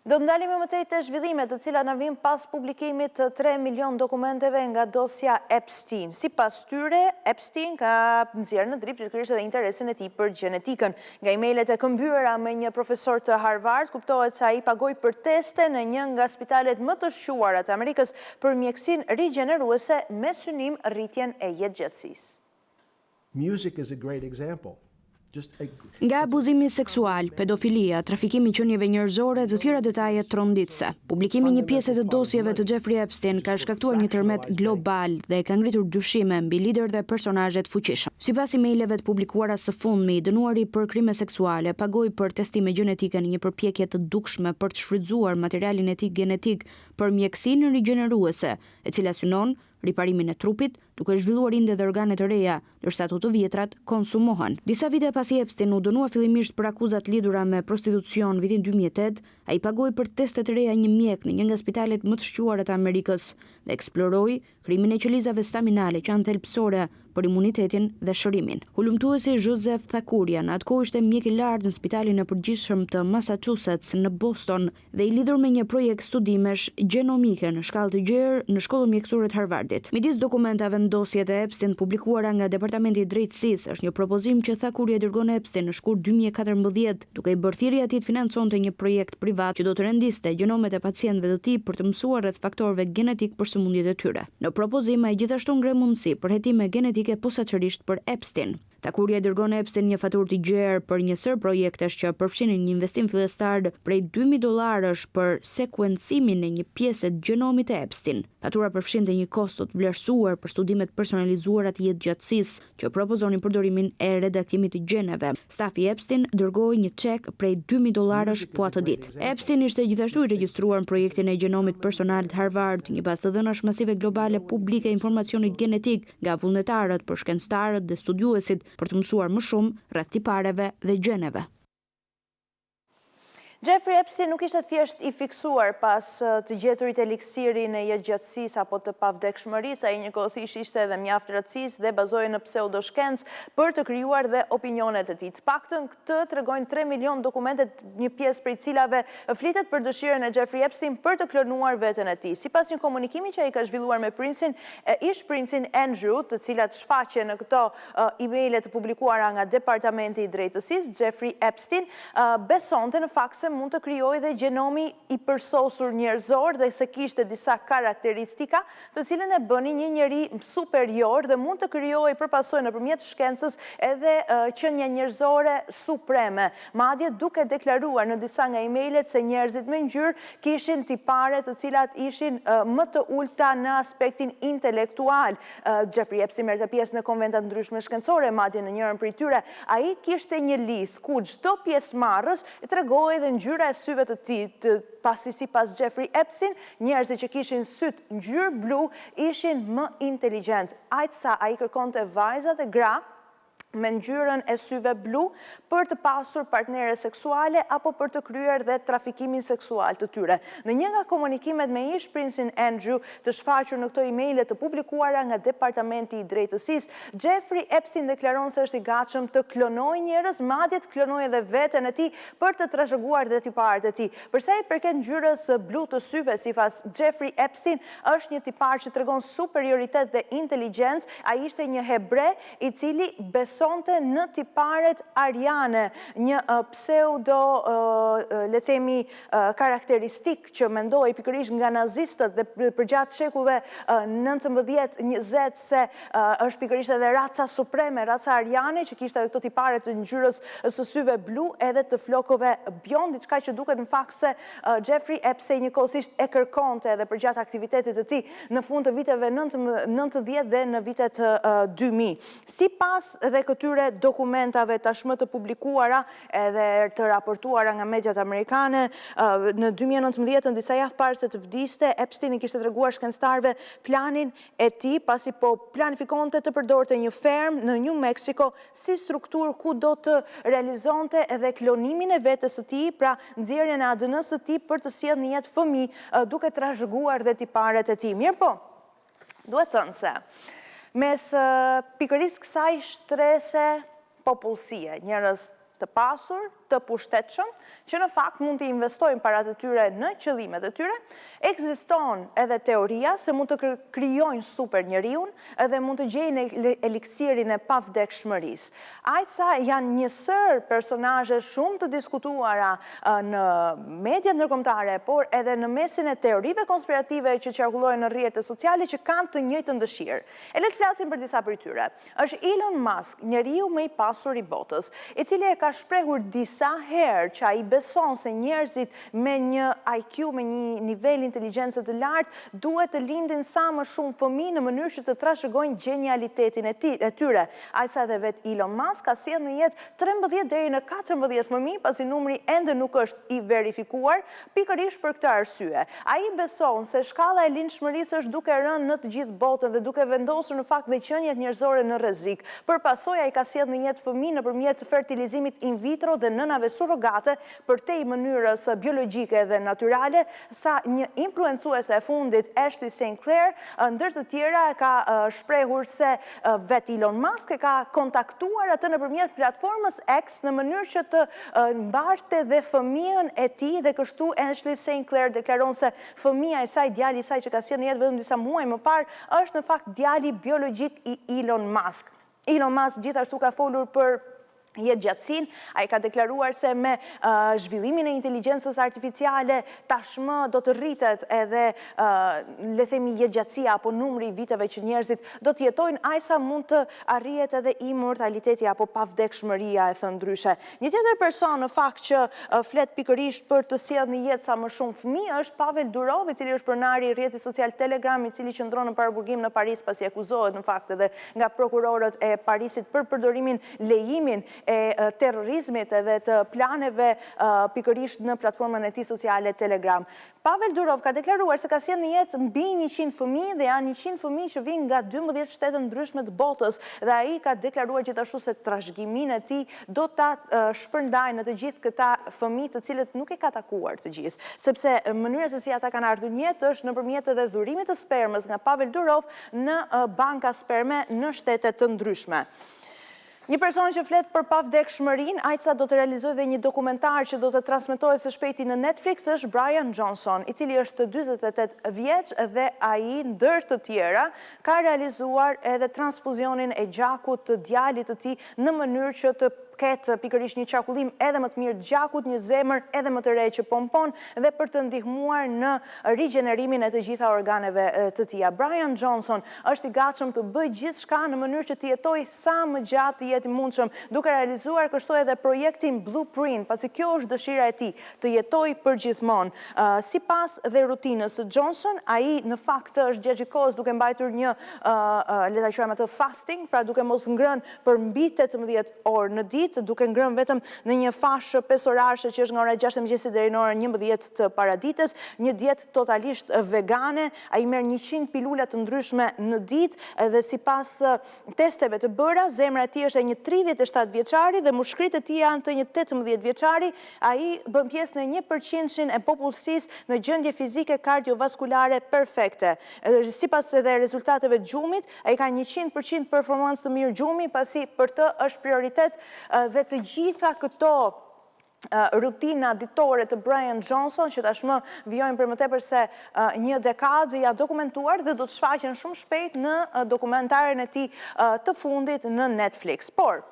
Do të ndalemi më tej te zhvillimet të cilat na vijnë pas publikimit të 3 milion dokumenteve nga dosja Epstein. Sipas tyre, Epstein ka nxjerrë në dript pikërisht edhe interesin e tij për gjenetikën. Nga emailet e këmbyera me një profesor të Harvard, kuptohet se ai pagoi për teste në një nga spitalet më të shquara të Amerikës për mjekësinë rigjeneruese me synim rritjen e jetëgjatësisë. Music is a great example. Nga abuzimi seksual, pedofilia, trafikimi qenieve njerëzore dhe të tjera detaje tronditëse. Publikimi një pjesë të dosjeve të Jeffrey Epstein ka shkaktuar një tërmet global dhe ka ngritur dyshime mbi lider dhe personazhet fuqishëm. Sipas emaileve të publikuara së fundmi, i dënuari për krime seksuale pagoi për testime gjenetike në një përpjekje të dukshme për të shfrytzuar materialin e tij genetik për mjekësinë rigjeneruese, e cila synon riparimin e trupit, duke zhvilluar inde dhe organe të reja, ndërsa ato të vjetrat konsumohen. Disa vite pasi Epstein u dënua fillimisht për akuzat lidhura me prostitucion vitin 2008, ai pagoi për teste të reja një mjek në një nga spitalet më të shquara të Amerikës dhe eksploroi krimin e qelizave staminale që janë thelbësore për imunitetin dhe shërimin. Hulumtuesi Joseph Thakuria në atë kohë ishte mjek i lartë në spitalin e përgjithshëm të Massachusetts në Boston dhe i lidhur me një projekt studimesh gjenomike në shkallë të gjerë në shkollën mjekësore të Harvardit. Midis dokumentave në dosjet e Epstein publikuara nga Departamenti i Drejtësisë është një propozim që Thakuria dërgon Epstein në shkurt 2014, duke i bërë thirrje atij të financonte një projekt privat që do të rendiste gjenomet e pacientëve të tij për të mësuar rreth faktorëve genetik për sëmundjet e tyre. Në propozim ai gjithashtu ngre mundësi për hetime genetike posaçërisht për Epstein. Thakuria dërgon Epstein një faturë të gjerë për një sër projektesh që përfshinin një investim fillestar prej $2.000 për sekuencimin e një pjese të gjenomit të Epstein. Fatura përfshinte një kosto të vlerësuar për studimet personalizuara të jetëgjatësisë që propozonin përdorimin e redaktimit të gjeneve. Stafi Epstein dërgoi një çek prej $2.000 po atë ditë. Epstein ishte gjithashtu i regjistruar në projektin e gjenomit personal të Harvard, një bazë të dhënash masive globale publike e informacionit genetik nga vullnetarët, për shkencëtarët dhe studiuesit për të mësuar më shumë rreth tipareve dhe gjeneve. Jeffrey Epstein nuk ishte thjesht i fiksuar pas të gjeturit eliksirin e jetëgjatësisë apo të pavdekshmërisë, ai njëkohësisht ishte edhe mjaft racist dhe bazohej në pseudoshkencë për të krijuar dhe opinionet e tij. Të paktën këtë tregojnë 3 milion dokumentet, një pjesë prej cilave flitet për dëshirën e Jeffrey Epstein për të klonuar veten e tij. Sipas një komunikimi që ai ka zhvilluar me ish princin Andrew, të cilat shfaqen në këto emaile të publikuara nga Departamenti i Drejtësisë, Jeffrey Epstein besonte në fakt mund të krijojë dhe gjenomi i përsosur njerëzor dhe se kishte disa karakteristika të cilën e bëni një njeri superior dhe mund të krijojë përpasoj nëpërmjet shkencës edhe qenie njerëzore supreme. Madje duke deklaruar në disa nga emailet se njerëzit me ngjyrë kishin tipare të cilat ishin më të ulta në aspektin intelektual. Jeffrey Epstein merrte pjesë në konventa të ndryshme shkencore, madje në njërin prej tyre ai kishte një listë ku çdo pjesëmarrës tregoi dhe ngjyra e syve të tij, pasi sipas Jeffrey Epstein, njerëzit që kishin syt ngjyrë blu ishin më inteligjent. Aq sa ai kërkonte vajza dhe gra me ngjyrën e syve blu për të pasur partnere seksuale apo për të kryer dhe trafikimin seksual të tyre. Në një nga komunikimet me ish princin Andrew të shfaqur në këto emaile të publikuara nga Departamenti i Drejtësisë, Jeffrey Epstein deklaron se është i gatshëm të klonojë njerëz, madje të klonojë edhe veten e tij për të trashëguar dhe tiparet e tij. Për sa i përket ngjyrës blu të syve, sipas Jeffrey Epstein, është një tipar që tregon superioritet dhe inteligjencë. Ai ishte një hebre i cili besonte në tiparet ariane, një pseudo, le themi, karakteristik që mendoi pikërisht nga nazistët dhe përgjatë shekullve 19-20 se është pikërisht edhe raca supreme, raca ariane, që kishte edhe këto tipare të ngjyrës së syve blu edhe të flokëve bjond, diçka që duket në fakt se Jeffrey Epstein njëkohësisht e kërkonte edhe përgjatë aktivitetit të tij në fund të viteve 90 dhe në vitet 2000. Sipas dhe këtyre dokumentave tashmë të publikuara edhe të raportuara nga mediat amerikane, në 2019, në disa javë parë se të vdiste, Epstein i kishte treguar shkencëtarëve planin e tij pasi po planifikonte të përdorte një fermë në New Mexico si strukturë ku do të realizonte edhe klonimin e vetes së tij, pra nxjerrjen e ADN-s së tij për të sjellë në jetë fëmijë duke trashëguar dhe tiparet e tij. Mirpo, duhet thënë se mes pikërisht kësaj shtrese popullsie, njerëz të pasur, të pushtetshëm, që në fakt mund të investojnë parat e tyre në qëllimet e tyre. Ekziston edhe teoria se mund të krijojnë super njeriun edhe mund të gjejnë eliksirin e pavdekshmërisë. Ajca janë njësër personazhe shumë të diskutuara në mediat ndërkombëtare, por edhe në mesin e teorive konspirative që qarkullojnë në rrjetet sociale që kanë të njëjtën dëshirë. E le të flasim për disa prej tyre. Është Elon Musk, njeriu më i pasur i botës, i cili e ka shprehur disa herë që ai beson se njerëzit me një IQ, me një nivel inteligjencë të lartë, duhet të lindin sa më shumë fëmijë në mënyrë që të trashëgojnë genialitetin e tyre. Ajsa edhe vet Elon Musk ka sjellë në jetë 13 deri në 14 fëmijë, pasi numri ende nuk është i verifikuar, pikërisht për këtë arsye. Ai beson se shkalla e lindshmërisë është duke rënë në të gjithë botën dhe duke vendosur në fakt dhe qeniet njerëzore në rrezik. Për pasojë ai ka sjellë në jetë fëmijë nëpërmjet fertilizimit in vitro dhe nënave surrogate përtej mënyrës biologjike dhe natyrale, sa një influencuese e fundit, Ashley St. Clair, ndër të tjera ka shprehur se vet Elon Musk e ka kontaktuar atë nëpërmjet platformës X në mënyrë që të mbarte dhe fëmijën e tij, dhe kështu Ashley St. Clair deklaron se fëmia e saj, djali i saj që ka sjellë në jetë vetëm disa muaj më parë, është në fakt djali biologjik i Elon Musk. Elon Musk gjithashtu ka folur për jetëgjatësinë. Ai ka deklaruar se me zhvillimin e inteligjencës artificiale tashmë do të rritet edhe le themi jetëgjatësia apo numri i viteve që njerëzit do të jetojnë, ajsa mund të arrihet edhe immortaliteti apo pavdekshmëria, e thënë ndryshe. Një tjetër person në fakt që flet pikërisht për të sjellë në jetë sa më shumë fëmijë është Pavel Durov, i cili është pronari i rrjetit social Telegram, i cili qëndron në paraburgim në Paris pasi akuzohet në fakt edhe nga prokurorët e Parisit për përdorimin, lejimin e terrorizmit edhe të planeve pikërisht në platformën e tij sociale Telegram. Pavel Durov ka deklaruar se ka sjellë në jetë mbi 100 fëmijë dhe janë 100 fëmijë që vijnë nga 12 shtete ndryshme të botës, dhe ai ka deklaruar gjithashtu se trashëgiminë e tij do ta shpërndajë në të gjithë këta fëmijë të cilët nuk e ka takuar të gjithë, sepse mënyra se si ata kanë ardhur në jetë është nëpërmjet edhe dhurimit të spermës nga Pavel Durov në banka sperme në shtete të ndryshme. Një person që flet për pavdekshmërinë, ajca do të realizojë dhe një dokumentar që do të transmetohet së shpejti në Netflix, është Brian Johnson, i cili është 48 vjeç dhe ai ndër të tjera ka realizuar edhe transfuzionin e gjakut të djalit të tij në mënyrë që të ketë pikërisht një qarkullim edhe më të mirë të gjakut, një zemër edhe më të re që pompon, dhe për të ndihmuar në rigjenerimin e të gjitha organeve të tija. Brian Johnson është i gatshëm të bëjë gjithçka në mënyrë që të jetojë sa më gjatë të jetë i mundshëm, duke realizuar kështu edhe projektin Blueprint, pasi kjo është dëshira e tij, të jetojë përgjithmonë. Sipas dhe rutinës së Johnson, ai në fakt është gjatë kohës duke mbajtur një le ta quajmë atë fasting, pra duke mos ngrënë për mbi 18 orë në ditë, duke ngrënë vetëm në një fashë pesorare që është nga ora 6 e mëngjesit deri në orën 11 të paraditës, një dietë totalisht vegane. Ai merr 100 pilula të ndryshme në ditë dhe sipas testeve të bëra, zemra e tij është e një 37 vjeçari dhe mushkrit e tij janë të një 18 vjeçari. Ai bën pjesë në 1% e popullsisë në gjendje fizike kardiovaskulare perfekte. Sipas edhe rezultateve të gjumit, ai ka 100% performancë të mirë gjumi, pasi për të është prioritet dhe të gjitha këto rutina ditore të Brian Johnson, që tashmë vijojnë për më tepër se një dekadë, ja dokumentuar dhe do të shfaqen shumë shpejt në dokumentaren e tij të fundit në Netflix. Por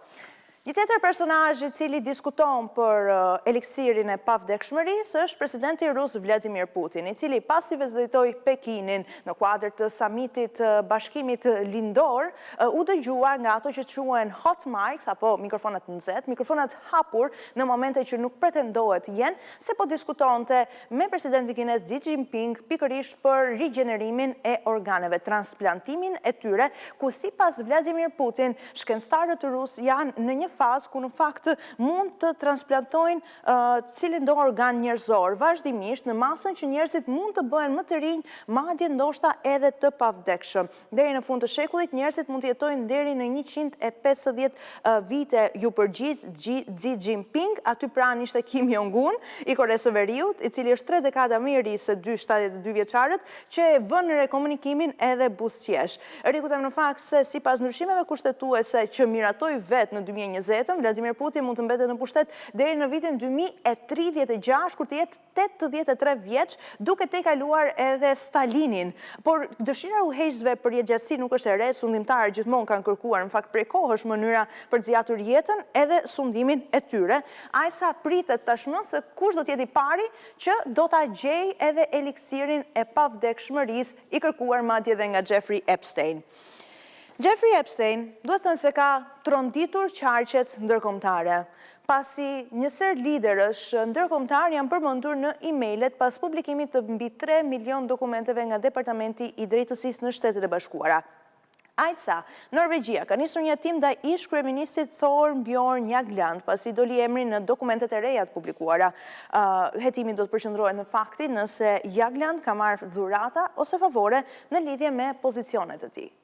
një tjetër personazh i cili diskuton për eliksirin e pavdekshmërisë është presidenti rus Vladimir Putin, i cili pasi vizitoi Pekinin në kuadër të samitit Bashkimit Lindor, u dëgjua nga ato që quhen hot mics apo mikrofonat nxehtë, mikrofonat hapur në momente që nuk pretendohet jenë, se po diskutonte me presidentin kinez Xi Jinping pikërisht për rigjenerimin e organeve, transplantimin e tyre, ku sipas Vladimir Putin, shkencëtarët rus janë në një fazë ku në fakt mund të transplantojnë cilin do organ njerëzor, vazhdimisht në masën që njerëzit mund të bëhen më të rinj, madje ndoshta edhe të pavdekshëm. Deri në fund të shekullit njerëzit mund të jetojnë deri në 150 vite. Ju përgjigj Xi Jinping, aty pranë ishte Kim Jong-un i Koresë së Veriut, i cili është 3 dekada më i ri se 72 vjeçarët, që e vën re komunikimin edhe buzëqesh. Rikutem në fakt se sipas ndryshimeve kushtetuese që miratoi vet në 2020, 20, Vladimir Putin mund të mbetet në pushtet deri në vitin 2036, kur të jetë 83 vjeç, duke tejkaluar edhe Stalinin. Por dëshira e udhëheqësve për jetëgjatësi nuk është e re, sundimtarët gjithmonë kanë kërkuar në fakt prej kohësh mënyra për të zgjatur jetën edhe sundimin e tyre. Ajsa pritet tashmë se kush do të jetë i pari që do ta gjej edhe eliksirin e pavdekshmërisë i kërkuar madje edhe nga Jeffrey Epstein. Jeffrey Epstein duhet thënë se ka tronditur qarqet ndërkombëtare, pasi një sër liderësh ndërkombëtar janë përmendur në emailët pas publikimit të mbi 3 milion dokumenteve nga Departamenti i Drejtësisë në Shtetet e Bashkuara. Ajsa, Norvegjia ka nisur një hetim ndaj ish-kryeministit Thorbjørn Jagland pasi doli emri në dokumentet e reja të publikuara. Hetimi do të përqendrohet në faktin nëse Jagland ka marrë dhurata ose favore në lidhje me pozicionet e tij.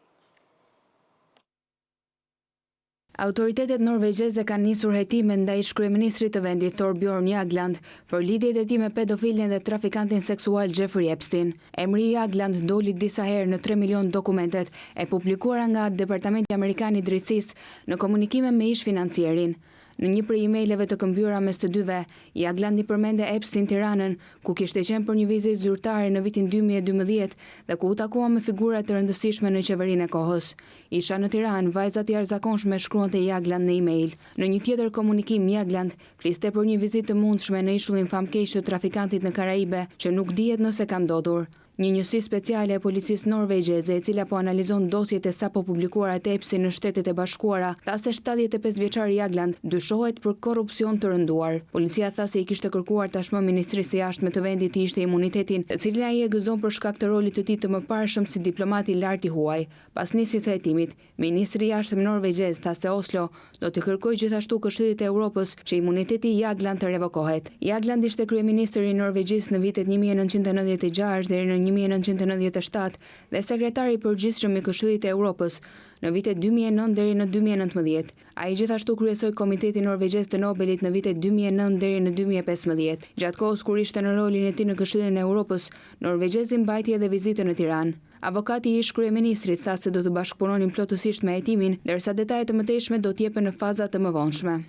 Autoritetet norvegjeze kanë nisur hetime ndaj ish-kryeministrit të vendit Thorbjørn Jagland për lidhjet e tij me pedofilin dhe trafikantin seksual Jeffrey Epstein. Emri i Jagland doli disa herë në 3 milion dokumentet e publikuara nga Departamenti Amerikan i Drejtësisë në komunikime me ish-financierin. Në një prej emaileve të këmbyra mes të dyve, Jagland i përmende Epstein Tiranën, ku kishte qenë për një vizitë zyrtare në vitin 2012 dhe ku u takua me figura të rëndësishme në qeverinë e kohës. Isha në Tiranë, vajzat e jashtëzakonshme shkruante Jagland në email. Në një tjetër komunikim, Jagland fliste për një vizitë të mundshme në ishullin famkeq të trafikantit në Karaibe, që nuk dihet nëse ka ndodhur. Një njësi speciale e policisë norvegjeze, e cila po analizon dosjet e sapo publikuara të Epstein në Shtetet e Bashkuara, tha se 75 vjeçari Jagland dyshohet për korrupsion të rënduar. Policia tha se i kishte kërkuar tashmë Ministrisë së Jashtme të vendit të ishte imunitetin, të cilin ai e gëzon për shkak të rolit të tij të mëparshëm si diplomat i lartë i huaj. Pas nisjes së hetimit, ministri i jashtëm norvegjez tha se Oslo do të kërkojë gjithashtu Këshillit të Evropës që imuniteti i Jagland të revokohet. Jagland ishte kryeministri i Norvegjisë në vitet 1996 deri në 1997 dhe sekretari i përgjithshëm i Këshillit të Evropës në vitet 2009 deri në 2019. Ai gjithashtu kryesoi Komitetin Norvegjez të Nobelit në vitet 2009 deri në 2015. Gjatë kohës kur ishte në rolin e tij në Këshillin e Evropës, norvegjezi mbajti edhe vizitën në Tiranë. Avokati i ish-kryeministrit tha se do të bashkëpunonin plotësisht me hetimin, ndërsa detajet të mëtejshme do të jepen në faza të mëvonshme.